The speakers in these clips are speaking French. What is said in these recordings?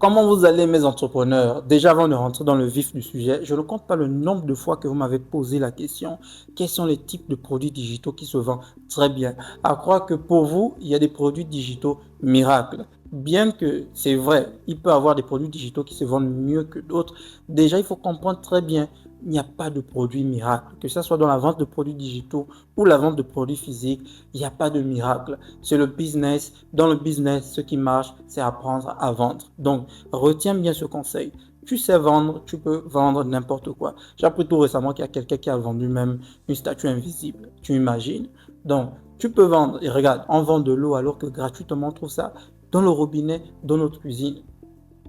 Comment vous allez, mes entrepreneurs? Déjà, avant de rentrer dans le vif du sujet, je ne compte pas le nombre de fois que vous m'avez posé la question, quels sont les types de produits digitaux qui se vendent très bien? À croire que pour vous, il y a des produits digitaux miracles. Bien que c'est vrai, il peut y avoir des produits digitaux qui se vendent mieux que d'autres. Déjà, il faut comprendre très bien, il n'y a pas de produit miracle. Que ce soit dans la vente de produits digitaux ou la vente de produits physiques, il n'y a pas de miracle. C'est le business. Dans le business, ce qui marche, c'est apprendre à vendre. Donc, retiens bien ce conseil. Tu sais vendre, tu peux vendre n'importe quoi. J'ai appris tout récemment qu'il y a quelqu'un qui a vendu même une statue invisible. Tu imagines? Donc, tu peux vendre. Et regarde, on vend de l'eau alors que gratuitement on trouve ça dans le robinet, dans notre cuisine.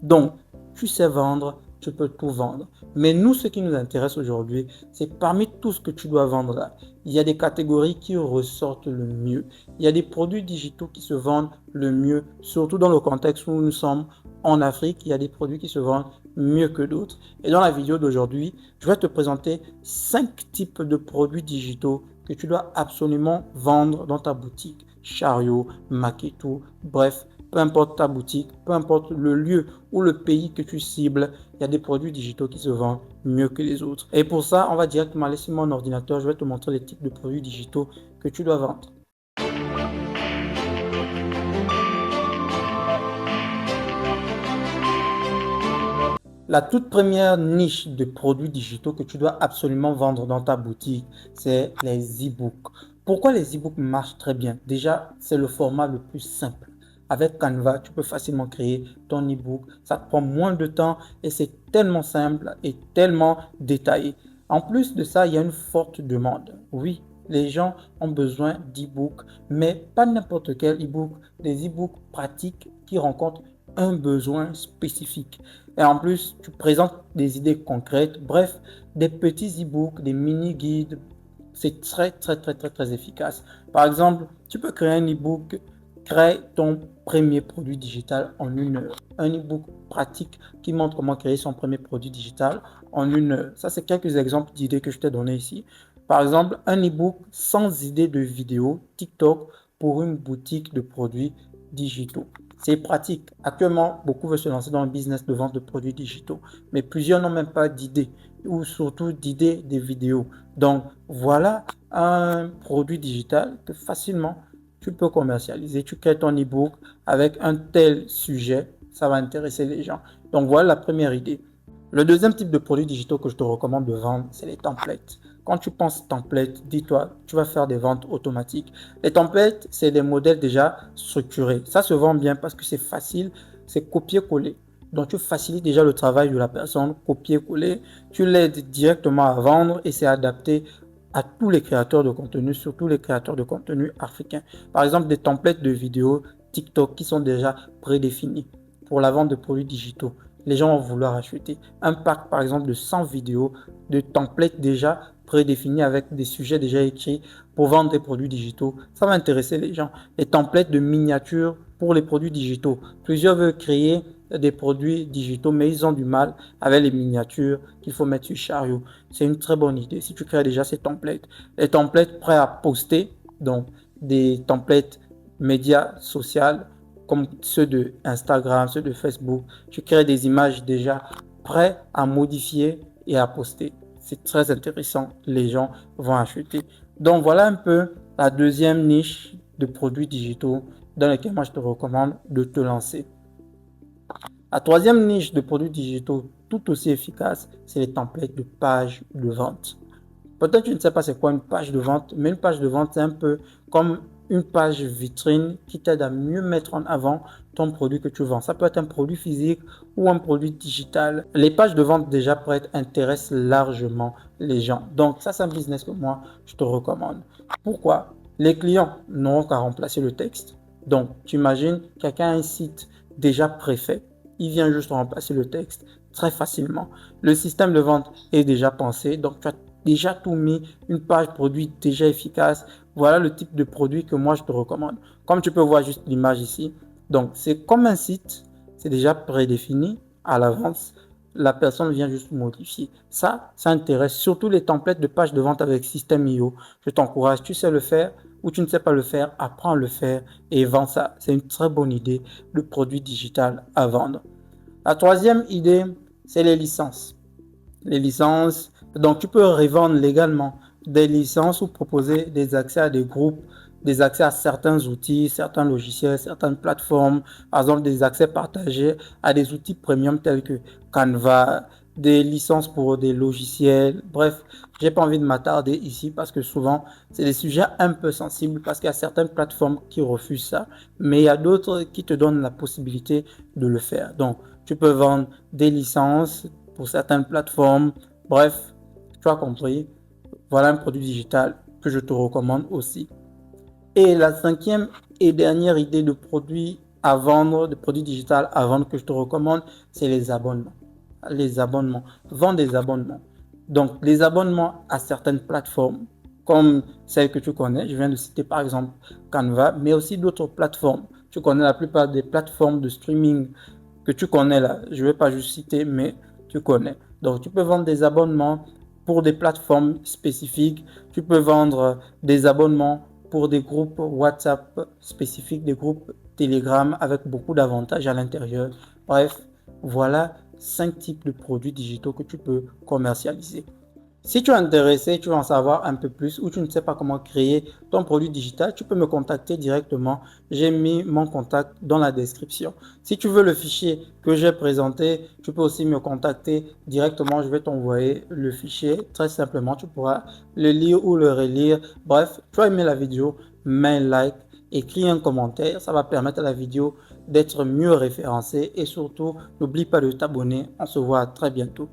Donc, tu sais vendre, tu peux tout vendre. Mais nous, ce qui nous intéresse aujourd'hui, c'est parmi tout ce que tu dois vendre là, il y a des catégories qui ressortent le mieux. Il y a des produits digitaux qui se vendent le mieux, surtout dans le contexte où nous sommes en Afrique. Il y a des produits qui se vendent mieux que d'autres. Et dans la vidéo d'aujourd'hui, je vais te présenter 5 types de produits digitaux que tu dois absolument vendre dans ta boutique. Chariot, Maketo, bref, peu importe ta boutique, peu importe le lieu ou le pays que tu cibles, il y a des produits digitaux qui se vendent mieux que les autres. Et pour ça, on va directement aller sur mon ordinateur. Je vais te montrer les types de produits digitaux que tu dois vendre. La toute première niche de produits digitaux que tu dois absolument vendre dans ta boutique, c'est les e-books. Pourquoi les e-books marchent très bien? Déjà, c'est le format le plus simple. Avec Canva, tu peux facilement créer ton e-book. Ça te prend moins de temps et c'est tellement simple et tellement détaillé. En plus de ça, il y a une forte demande. Oui, les gens ont besoin d'e-books, mais pas n'importe quel e-book. Des e-books pratiques qui rencontrent un besoin spécifique. Et en plus, tu présentes des idées concrètes. Bref, des petits e-books, des mini-guides. C'est très efficace. Par exemple, tu peux créer un e-book, crée ton premier produit digital en 1 heure. Un e-book pratique qui montre comment créer son premier produit digital en 1 heure. Ça, c'est quelques exemples d'idées que je t'ai donné ici. Par exemple, un e-book sans idée de vidéo TikTok pour une boutique de produits digitaux. C'est pratique. Actuellement, beaucoup veulent se lancer dans le business de vente de produits digitaux, mais plusieurs n'ont même pas d'idée ou surtout d'idées des vidéos. Donc, voilà un produit digital que facilement tu peux commercialiser. Tu crées ton e-book avec un tel sujet, ça va intéresser les gens. Donc, voilà la première idée. Le deuxième type de produit digitaux que je te recommande de vendre, c'est les templates. Quand tu penses template, dis-toi, tu vas faire des ventes automatiques. Les templates, c'est des modèles déjà structurés. Ça se vend bien parce que c'est facile, c'est copier-coller. Donc, tu facilites déjà le travail de la personne, copier-coller. Tu l'aides directement à vendre et c'est adapté à tous les créateurs de contenu, surtout les créateurs de contenu africains. Par exemple, des templates de vidéos TikTok qui sont déjà prédéfinis pour la vente de produits digitaux. Les gens vont vouloir acheter un pack, par exemple, de 100 vidéos de templates déjà prédéfinis avec des sujets déjà écrits pour vendre des produits digitaux. Ça va intéresser les gens. Les templates de miniatures pour les produits digitaux. Plusieurs veulent créer des produits digitaux, mais ils ont du mal avec les miniatures qu'il faut mettre sur Chariot. C'est une très bonne idée si tu crées déjà ces templates. Les templates prêts à poster, donc des templates médias sociaux comme ceux de Instagram, ceux de Facebook. Tu crées des images déjà prêtes à modifier et à poster. C'est très intéressant. Les gens vont acheter. Donc voilà un peu la deuxième niche de produits digitaux dans laquelle moi je te recommande de te lancer. La troisième niche de produits digitaux tout aussi efficace, c'est les templates de pages de vente. Peut-être que tu ne sais pas c'est quoi une page de vente, mais une page de vente, c'est un peu comme une page vitrine qui t'aide à mieux mettre en avant ton produit que tu vends. Ça peut être un produit physique ou un produit digital. Les pages de vente déjà prêtes intéressent largement les gens. Donc ça, c'est un business que moi, je te recommande. Pourquoi? Les clients n'auront qu'à remplacer le texte. Donc, tu imagines, quelqu'un a un site déjà préfet. Il vient juste remplacer le texte très facilement. Le système de vente est déjà pensé. Donc, tu as déjà tout mis, une page produit déjà efficace. Voilà le type de produit que moi je te recommande. Comme tu peux voir juste l'image ici. Donc c'est comme un site, c'est déjà prédéfini à l'avance. La personne vient juste modifier. Ça intéresse surtout les templates de pages de vente avec System.io. Je t'encourage, tu sais le faire ou tu ne sais pas le faire, apprends à le faire et vends ça. C'est une très bonne idée de produit digital à vendre. La troisième idée, c'est les licences. Les licences, donc tu peux revendre légalement des licences ou proposer des accès à des groupes, des accès à certains outils, certains logiciels, certaines plateformes, par exemple des accès partagés à des outils premium tels que Canva, des licences pour des logiciels. Bref, j'ai pas envie de m'attarder ici parce que souvent c'est des sujets un peu sensibles parce qu'il y a certaines plateformes qui refusent ça, mais il y a d'autres qui te donnent la possibilité de le faire. Donc, tu peux vendre des licences pour certaines plateformes. Bref, tu as compris. Voilà un produit digital que je te recommande aussi. Et la cinquième et dernière idée de produit à vendre, de produit digital à vendre que je te recommande, c'est les abonnements. Les abonnements. Vends des abonnements. Donc, les abonnements à certaines plateformes, comme celles que tu connais. Je viens de citer par exemple Canva, mais aussi d'autres plateformes. Tu connais la plupart des plateformes de streaming que tu connais là. Je ne vais pas juste citer, mais tu connais. Donc, tu peux vendre des abonnements pour des plateformes spécifiques. Tu peux vendre des abonnements pour des groupes WhatsApp spécifiques, des groupes Telegram avec beaucoup d'avantages à l'intérieur. Bref, voilà 5 types de produits digitaux que tu peux commercialiser. Si tu es intéressé, tu veux en savoir un peu plus ou tu ne sais pas comment créer ton produit digital, tu peux me contacter directement. J'ai mis mon contact dans la description. Si tu veux le fichier que j'ai présenté, tu peux aussi me contacter directement. Je vais t'envoyer le fichier. Très simplement, tu pourras le lire ou le relire. Bref, tu as aimé la vidéo, mets un like, écris un commentaire. Ça va permettre à la vidéo d'être mieux référencée et surtout, n'oublie pas de t'abonner. On se voit très bientôt.